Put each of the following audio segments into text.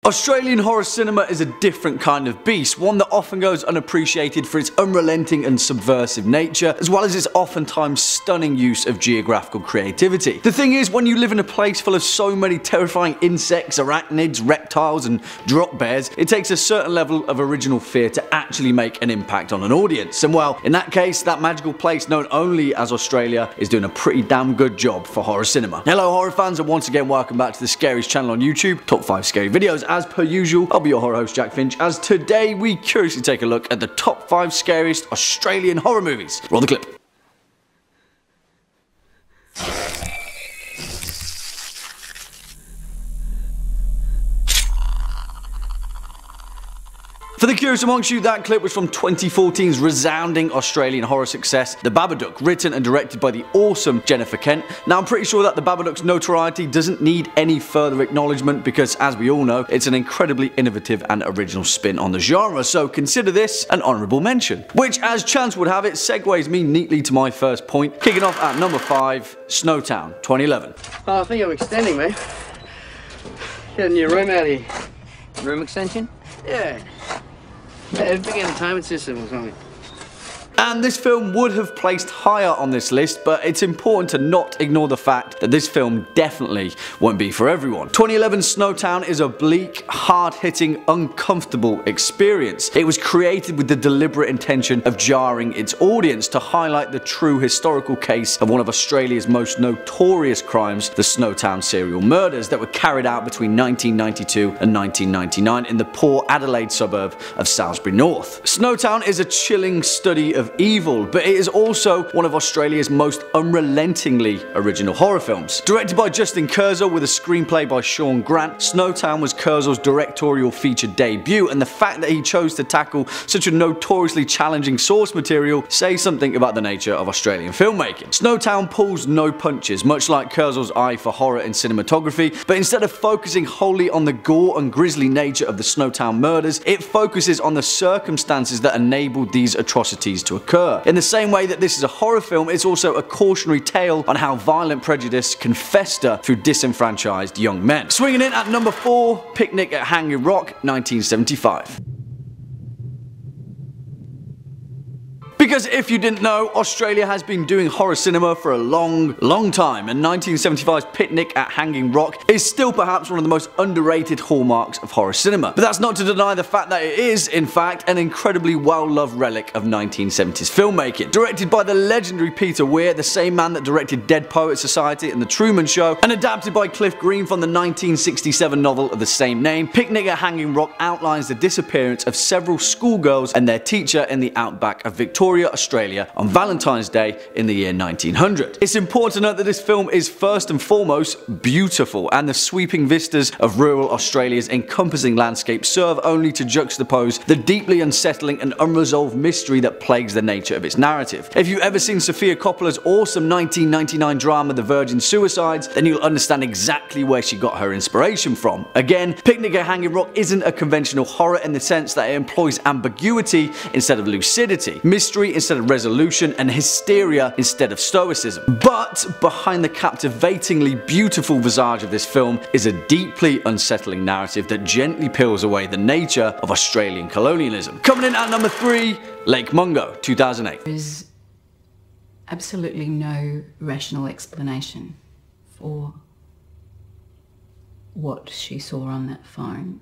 Australian horror cinema is a different kind of beast, one that often goes unappreciated for its unrelenting and subversive nature, as well as its oftentimes stunning use of geographical creativity. The thing is, when you live in a place full of so many terrifying insects, arachnids, reptiles and drop bears, it takes a certain level of original fear to actually make an impact on an audience. And well, in that case, that magical place known only as Australia is doing a pretty damn good job for horror cinema. Hello horror fans, and once again welcome back to the Scariest channel on YouTube, top 5 scary videos. As per usual, I'll be your horror host Jack Finch, as today we curiously take a look at the top 5 scariest Australian horror movies. Roll the clip. For the curious amongst you, that clip was from 2014's resounding Australian horror success, The Babadook, written and directed by the awesome Jennifer Kent. Now I'm pretty sure that The Babadook's notoriety doesn't need any further acknowledgement because, as we all know, it's an incredibly innovative and original spin on the genre, so consider this an honourable mention. Which, as chance would have it, segues me neatly to my first point, kicking off at number 5, Snowtown, 2011. Oh, I think I'm extending, mate. Get a new room out here. Room extension? Yeah. A big entertainment system or something. And this film would have placed higher on this list, but it's important to not ignore the fact that this film definitely won't be for everyone. 2011's Snowtown is a bleak, hard-hitting, uncomfortable experience. It was created with the deliberate intention of jarring its audience to highlight the true historical case of one of Australia's most notorious crimes, the Snowtown serial murders that were carried out between 1992 and 1999 in the poor Adelaide suburb of Salisbury North. Snowtown is a chilling study of evil, but it is also one of Australia's most unrelentingly original horror films. Directed by Justin Kurzel with a screenplay by Sean Grant, Snowtown was Kurzel's directorial feature debut, and the fact that he chose to tackle such a notoriously challenging source material says something about the nature of Australian filmmaking. Snowtown pulls no punches, much like Kurzel's eye for horror in cinematography, but instead of focusing wholly on the gore and grisly nature of the Snowtown murders, it focuses on the circumstances that enabled these atrocities to occur. In the same way that this is a horror film, it's also a cautionary tale on how violent prejudice can fester through disenfranchised young men. Swinging in at number 4, Picnic at Hanging Rock, 1975. Because if you didn't know, Australia has been doing horror cinema for a long time, and 1975's Picnic at Hanging Rock is still perhaps one of the most underrated hallmarks of horror cinema. But that's not to deny the fact that it is, in fact, an incredibly well-loved relic of 1970s filmmaking. Directed by the legendary Peter Weir, the same man that directed Dead Poets Society and The Truman Show, and adapted by Cliff Green from the 1967 novel of the same name, Picnic at Hanging Rock outlines the disappearance of several schoolgirls and their teacher in the outback of Victoria, Australia on Valentine's Day in the year 1900. It's important to note that this film is first and foremost beautiful, and the sweeping vistas of rural Australia's encompassing landscape serve only to juxtapose the deeply unsettling and unresolved mystery that plagues the nature of its narrative. If you've ever seen Sofia Coppola's awesome 1999 drama The Virgin Suicides, then you'll understand exactly where she got her inspiration from. Again, Picnic at Hanging Rock isn't a conventional horror in the sense that it employs ambiguity instead of lucidity, mystery instead of resolution, and hysteria instead of stoicism. But behind the captivatingly beautiful visage of this film is a deeply unsettling narrative that gently peels away the nature of Australian colonialism. Coming in at number 3, Lake Mungo, 2008. There is absolutely no rational explanation for what she saw on that phone.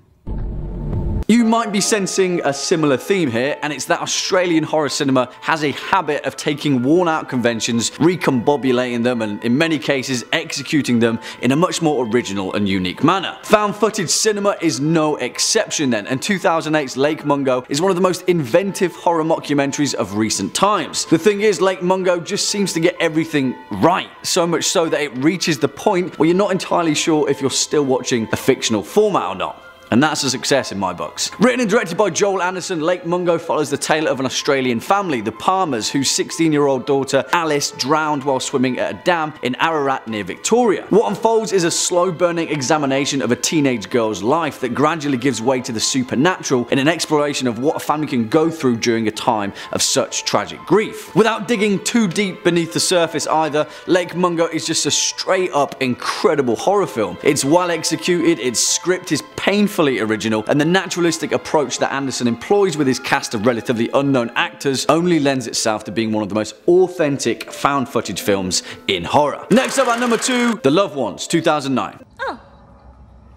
You might be sensing a similar theme here, and it's that Australian horror cinema has a habit of taking worn-out conventions, recombobulating them, and in many cases executing them in a much more original and unique manner. Found footage cinema is no exception then, and 2008's Lake Mungo is one of the most inventive horror mockumentaries of recent times. The thing is, Lake Mungo just seems to get everything right, so much so that it reaches the point where you're not entirely sure if you're still watching a fictional format or not. And that's a success in my books. Written and directed by Joel Anderson, Lake Mungo follows the tale of an Australian family, the Palmers, whose 16-year-old daughter Alice drowned while swimming at a dam in Ararat near Victoria. What unfolds is a slow-burning examination of a teenage girl's life that gradually gives way to the supernatural in an exploration of what a family can go through during a time of such tragic grief. Without digging too deep beneath the surface either, Lake Mungo is just a straight-up incredible horror film. It's well executed, its script is painful painfully original, and the naturalistic approach that Anderson employs with his cast of relatively unknown actors only lends itself to being one of the most authentic found footage films in horror. Next up at number 2, The Loved Ones, 2009. Oh,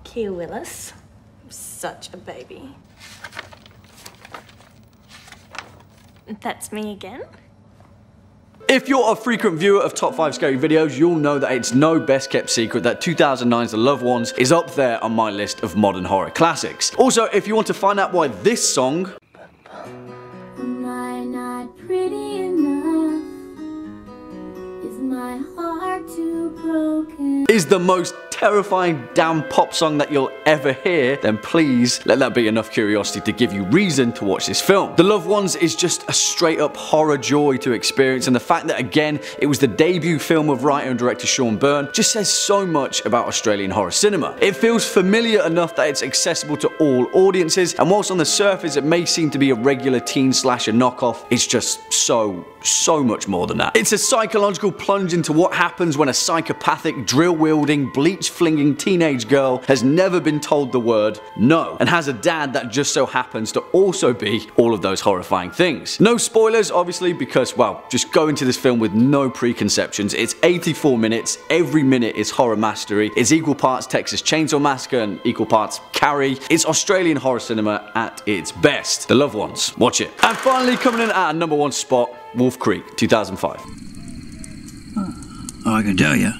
Key Willis. Such a baby. That's me again? If you're a frequent viewer of Top 5 Scary videos, you'll know that it's no best kept secret that 2009's The Loved Ones is up there on my list of modern horror classics. Also, if you want to find out why this song Am I not pretty enough? Is my heart too broken? is the most terrifying damn pop song that you'll ever hear, then please let that be enough curiosity to give you reason to watch this film. The Loved Ones is just a straight up horror joy to experience, and the fact that again it was the debut film of writer and director Sean Byrne just says so much about Australian horror cinema. It feels familiar enough that it's accessible to all audiences, and whilst on the surface it may seem to be a regular teen slasher knockoff, it's just so much more than that. It's a psychological plunge into what happens when a psychopathic, drill-wielding, bleach-flinging teenage girl has never been told the word no, and has a dad that just so happens to also be all of those horrifying things. No spoilers, obviously, because, well, just go into this film with no preconceptions. It's 84 minutes, every minute is horror mastery, it's equal parts Texas Chainsaw Massacre and equal parts Carrie. It's Australian horror cinema at its best. The Loved Ones, watch it. And finally, coming in at a number 1 spot, Wolf Creek, 2005. Oh, I can tell you,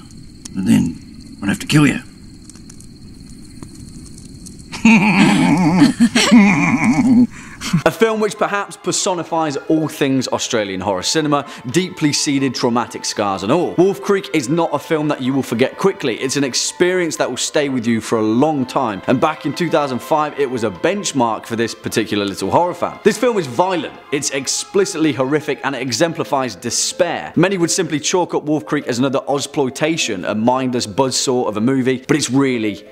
but then I'd have to kill you. A film which perhaps personifies all things Australian horror cinema, deeply seated traumatic scars and all. Wolf Creek is not a film that you will forget quickly. It's an experience that will stay with you for a long time, and back in 2005 it was a benchmark for this particular little horror fan. This film is violent, it's explicitly horrific, and it exemplifies despair. Many would simply chalk up Wolf Creek as another Ozploitation, a mindless buzzsaw of a movie, but it's really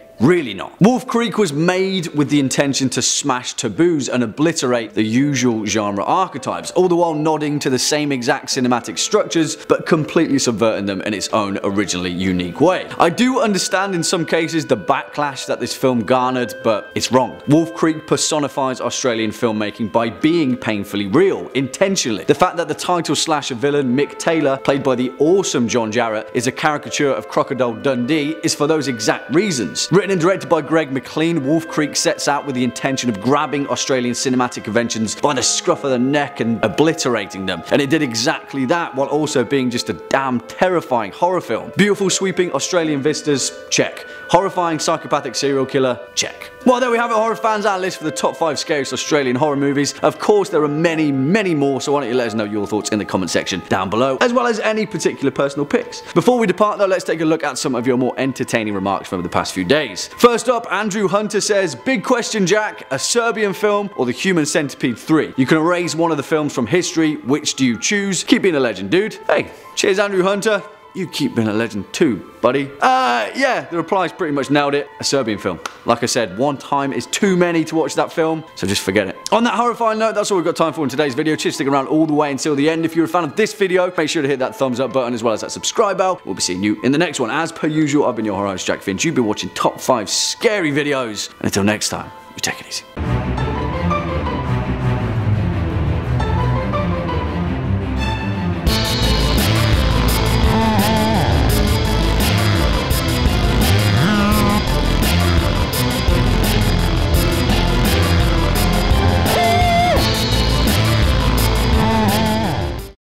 not. Wolf Creek was made with the intention to smash taboos and obliterate the usual genre archetypes, all the while nodding to the same exact cinematic structures, but completely subverting them in its own originally unique way. I do understand in some cases the backlash that this film garnered, but it's wrong. Wolf Creek personifies Australian filmmaking by being painfully real, intentionally. The fact that the title slasher villain, Mick Taylor, played by the awesome John Jarratt, is a caricature of Crocodile Dundee is for those exact reasons. Written and directed by Greg McLean, Wolf Creek sets out with the intention of grabbing Australian cinematic conventions by the scruff of the neck and obliterating them, and it did exactly that while also being just a damn terrifying horror film. Beautiful sweeping Australian vistas, check. Horrifying psychopathic serial killer, check. Well, there we have it, horror fans, our list for the top 5 scariest Australian horror movies. Of course, there are many more, so why don't you let us know your thoughts in the comment section down below, as well as any particular personal picks. Before we depart though, let's take a look at some of your more entertaining remarks from the past few days. First up, Andrew Hunter says, big question Jack, a Serbian film or the Human Centipede 3? You can erase one of the films from history, which do you choose? Keep being a legend, dude. Hey, cheers Andrew Hunter. You keep being a legend too, buddy. Yeah, the replies pretty much nailed it. A Serbian film. Like I said, one time is too many to watch that film, so just forget it. On that horrifying note, that's all we've got time for in today's video. Cheers for sticking around all the way until the end. If you're a fan of this video, make sure to hit that thumbs up button as well as that subscribe bell. We'll be seeing you in the next one. As per usual, I've been your horror host, Jack Finch. You've been watching Top 5 Scary videos. And until next time, you take it easy.